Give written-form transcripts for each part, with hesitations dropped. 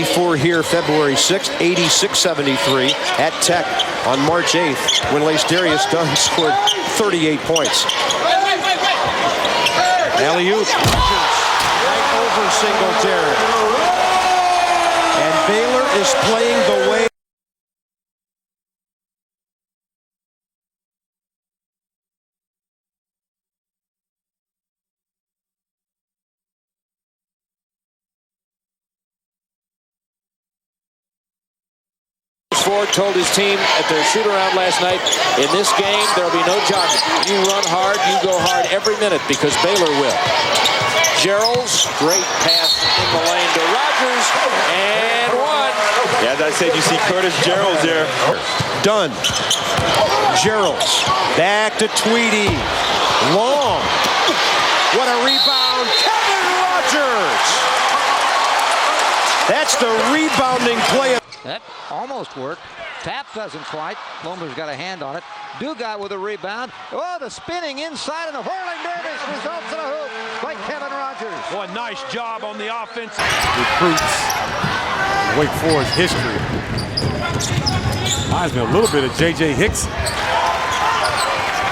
For here, February 6th, 86-73 at Tech on March 8th, when Lacedarius Dunn scored 38 points. Alley-oop, right over Singletary. And Baylor is playing the way Ford told his team at their shoot-around last night, in this game, there'll be no jogging. You run hard, you go hard every minute because Baylor will. Gerald's great pass in the lane to Rogers, and one. Yeah, as I said, you see Curtis Gerald's there. Dunn. Gerald's back to Tweedy. Long. What a rebound. Kevin Rogers. That's the rebounding play. That almost worked. Tap doesn't quite. Loma's got a hand on it. Dugat with a rebound. Oh, the spinning inside and the whirling dervish results in a hoop by Kevin Rogers. Boy, nice job on the offense. Recruits Wake Forest history. Reminds me a little bit of J.J. Hickson.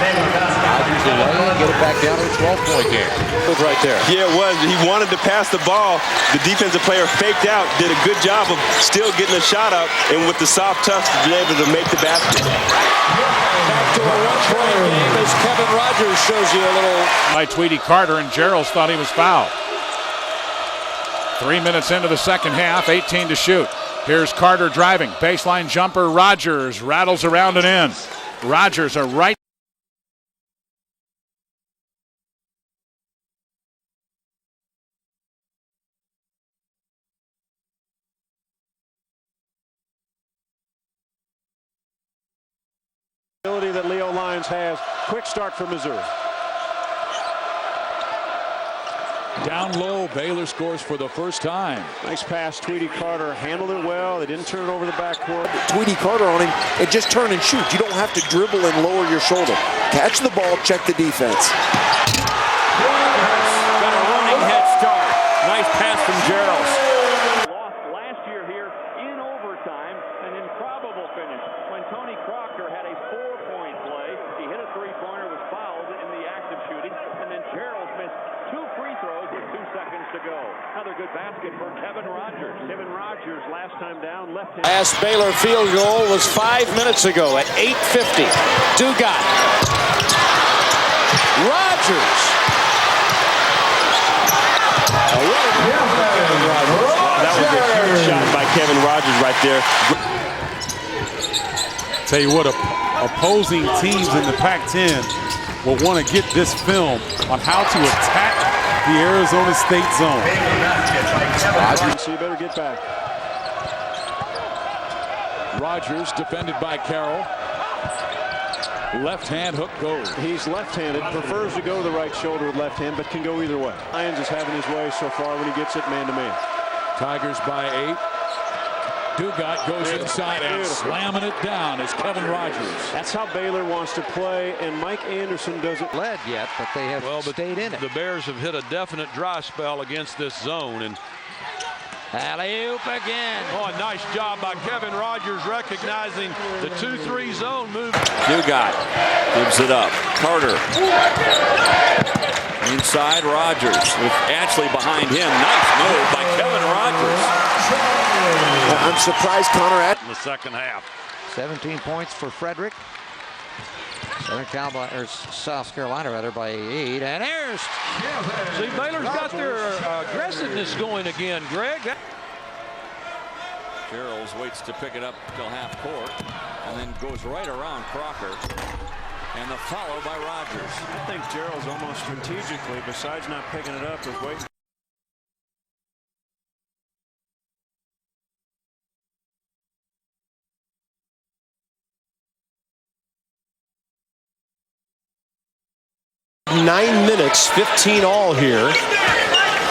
Rogers away and get it back down to the 12-point game. It was right there. Yeah, it was. He wanted to pass the ball. The defensive player faked out, did a good job of still getting a shot up, and with the soft touch, be able to make the basket. Back to a one-point game as Kevin Rogers shows you a little. By Tweedy Carter, and Gerald thought he was fouled. 3 minutes into the second half, 18 to shoot. Here's Carter driving. Baseline jumper, Rogers rattles around and in. Rogers a right. That Leo Lyons has. Quick start for Missouri. Down low, Baylor scores for the first time. Nice pass. Tweedy Carter handled it well. They didn't turn it over the backcourt. Tweedy Carter on him and just turn and shoot. You don't have to dribble and lower your shoulder. Catch the ball, check the defense. Got a running head start. Nice pass from Gerald. Lost last year here in overtime. An improbable finish when Tony Crocker had a 4-point play. He hit a three-pointer, was fouled in the act of shooting, and then Gerald missed 2 free throws with 2 seconds to go. Another good basket for Kevin Rogers. Kevin Rogers, last time down, left hand. Last Baylor field goal was 5 minutes ago at 8:50. Dugat. Rogers. That was a huge shot by Kevin Rogers right there. Tell you what, opposing teams in the Pac-10 will want to get this film on how to attack the Arizona State zone. Rogers, so you better get back. Rogers defended by Carroll. Left hand hook goes. He's left-handed, prefers to go to the right shoulder with left hand, but can go either way. Lyons is having his way so far when he gets it man-to-man. Tigers by 8. Dugat goes inside and slamming it down as Kevin Rogers. That's how Baylor wants to play, and Mike Anderson doesn't Led yet, but they have stayed in it. The Bears have hit a definite dry spell against this zone, and Alley-oop again. oh, a nice job by Kevin Rogers recognizing the 2-3 zone move. Dugat gives it up. Carter. Inside Rogers with Ashley behind him. Nice move by Kevin Rogers. I'm surprised Connor In the second half. 17 points for Frederick. South Carolina rather by 8. And there's See, Baylor's got their aggressiveness going again, Greg. Gerald waits to pick it up till half court and then goes right around Crocker. And the follow by Rogers. I think Gerald's almost strategically, besides not picking it up, is waiting. Nine minutes, 15 all here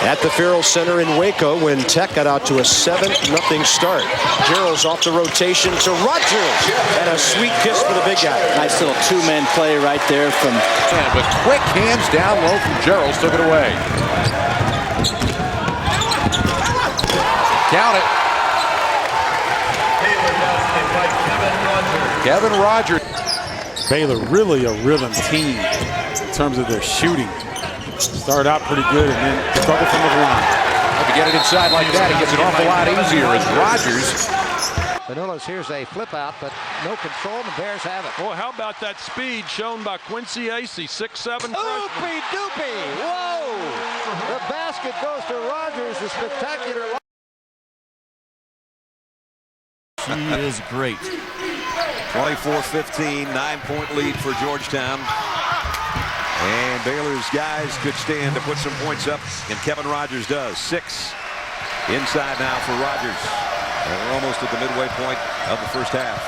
at the Farrell Center in Waco when Tech got out to a 7-0 start. Gerald's off the rotation to Rogers, and a sweet kiss for the big guy. Nice little two-man play right there from. But quick hands down low from Gerald, took it away. Count it. Kevin Rogers. Baylor really a rhythm team in terms of their shooting. Start out pretty good and then struggle from the line. To get it inside like that, it gets an awful lot easier as Rogers. Vanillas here's a flip out, but no control, and the Bears have it. Well, how about that speed shown by Quincy Acey, 6'7" freshman. Oopie doopie! Whoa! The basket goes to Rogers, a spectacular. She is great. 24-15, 9-point lead for Georgetown. And Baylor's guys could stand to put some points up, and Kevin Rogers does. 6 inside now for Rogers. And we're almost at the midway point of the first half.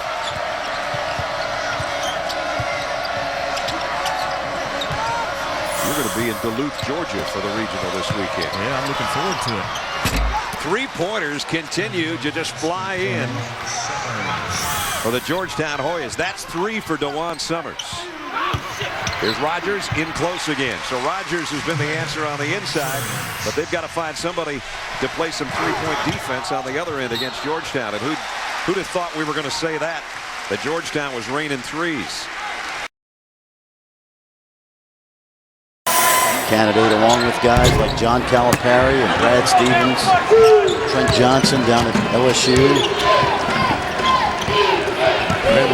You're going to be in Duluth, Georgia for the regional this weekend. Yeah, I'm looking forward to it. 3-pointers continue to just fly in for the Georgetown Hoyas. That's 3 for DeJuan Summers. Here's Rogers in close again. So Rogers has been the answer on the inside, but they've got to find somebody to play some three-point defense on the other end against Georgetown. And who'd have thought we were going to say that Georgetown was raining threes. Candidate along with guys like John Calipari and Brad Stevens, Trent Johnson down at LSU. And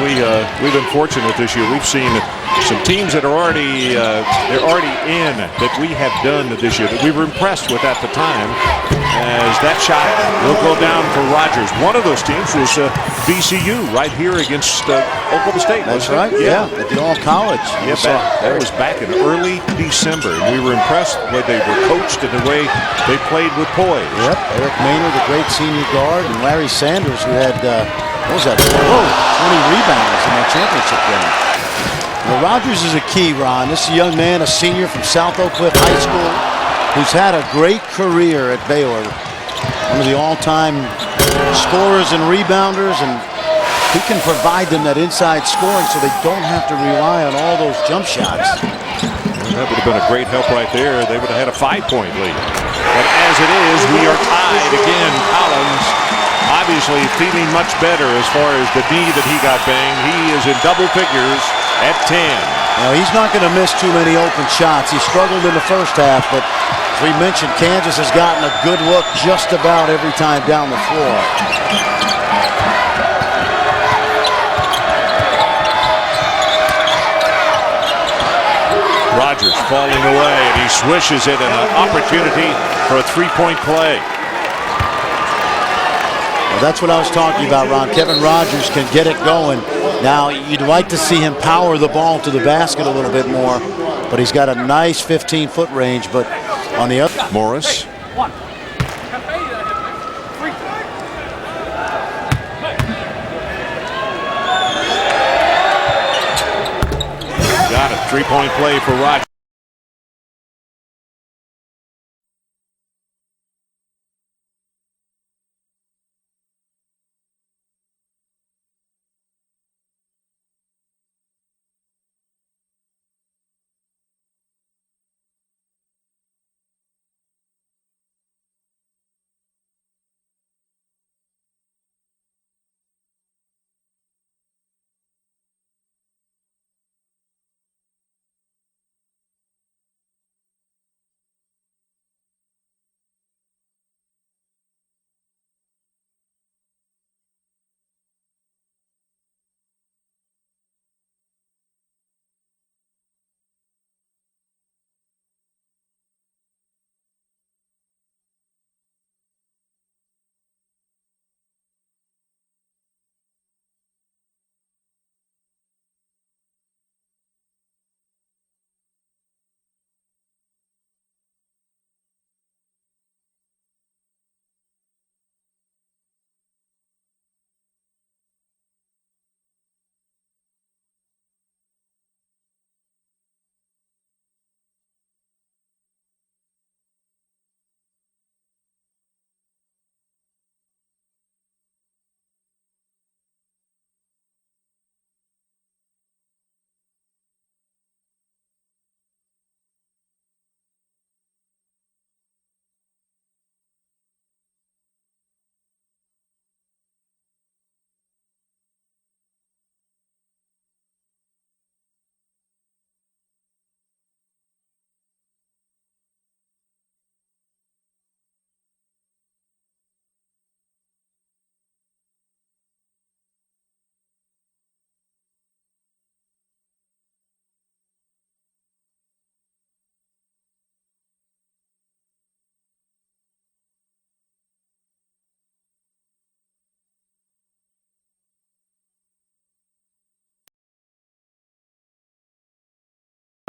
we've been fortunate this year. We've seen some teams that are already in that we have done this year that we were impressed with at the time. As that shot will go down for Rogers. One of those teams was VCU right here against Oklahoma State. That's right. Yeah, at the all-college. Yep, that was back in early December. And we were impressed with they were coached and the way they played with poise. Yep, Eric Maynard, the great senior guard, and Larry Sanders, who had what was that? 20 rebounds in that championship game. Well, Rogers is a key, Ron. This is a young man, a senior from South Oak Cliff High School, who's had a great career at Baylor. One of the all-time scorers and rebounders, and he can provide them that inside scoring so they don't have to rely on all those jump shots. That would have been a great help right there. They would have had a 5-point lead. But as it is, we are tied again. Collins obviously feeling much better as far as the knee that he got banged. He is in double figures at 10. Now, he's not going to miss too many open shots. He struggled in the first half, but as we mentioned, Kansas has gotten a good look just about every time down the floor. Rogers falling away, and he swishes it, and an opportunity for a three-point play. Well, that's what I was talking about, Ron. Kevin Rogers can get it going. Now, you'd like to see him power the ball to the basket a little bit more, but he's got a nice 15-foot range. But on the other, Morris. Got it. Three-point play for Rogers.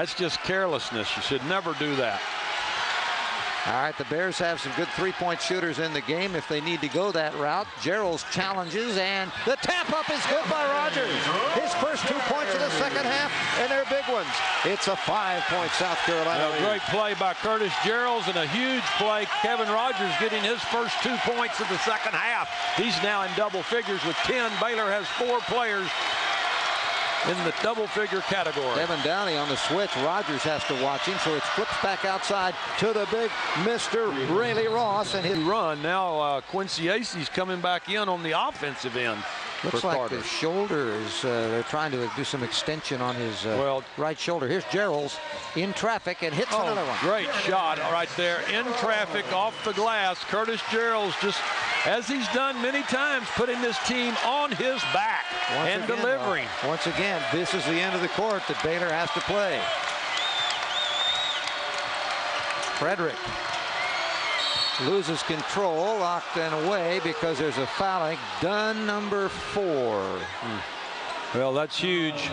That's just carelessness. You should never do that. All right, the Bears have some good three-point shooters in the game if they need to go that route. Gerald's challenges, and the tap-up is good by Rogers. His first 2 points of the second half, and they're big ones. It's a 5-point South Carolina lead. Great play by Curtis Geralds and a huge play. Kevin Rogers getting his first 2 points of the second half. He's now in double figures with 10. Baylor has 4 players in the double-figure category. Kevin Downey on the switch. Rogers has to watch him, so it flips back outside to the big Mr. Rayleigh Ross. And his run. Now Quincy Acey's coming back in on the offensive end. Looks like his shoulder is, they're trying to do some extension on his right shoulder. Here's Gerald's in traffic and hits another one. Great shot right there in traffic off the glass. Curtis Gerald's, just as he's done many times, putting this team on his back and delivering. Once again, this is the end of the court that Baylor has to play. Frederick loses control, locked and away because there's a fouling. Dunn, number 4. Well, that's huge.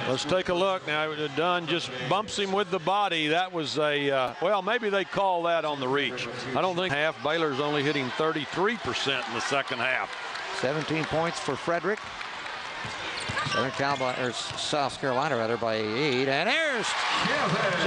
Let's take a look now. Dunn just bumps him with the body. That was a, well, maybe they call that on the reach. I don't think half. Baylor's only hitting 33% in the second half. 17 points for Frederick. South Carolina by 8, and there's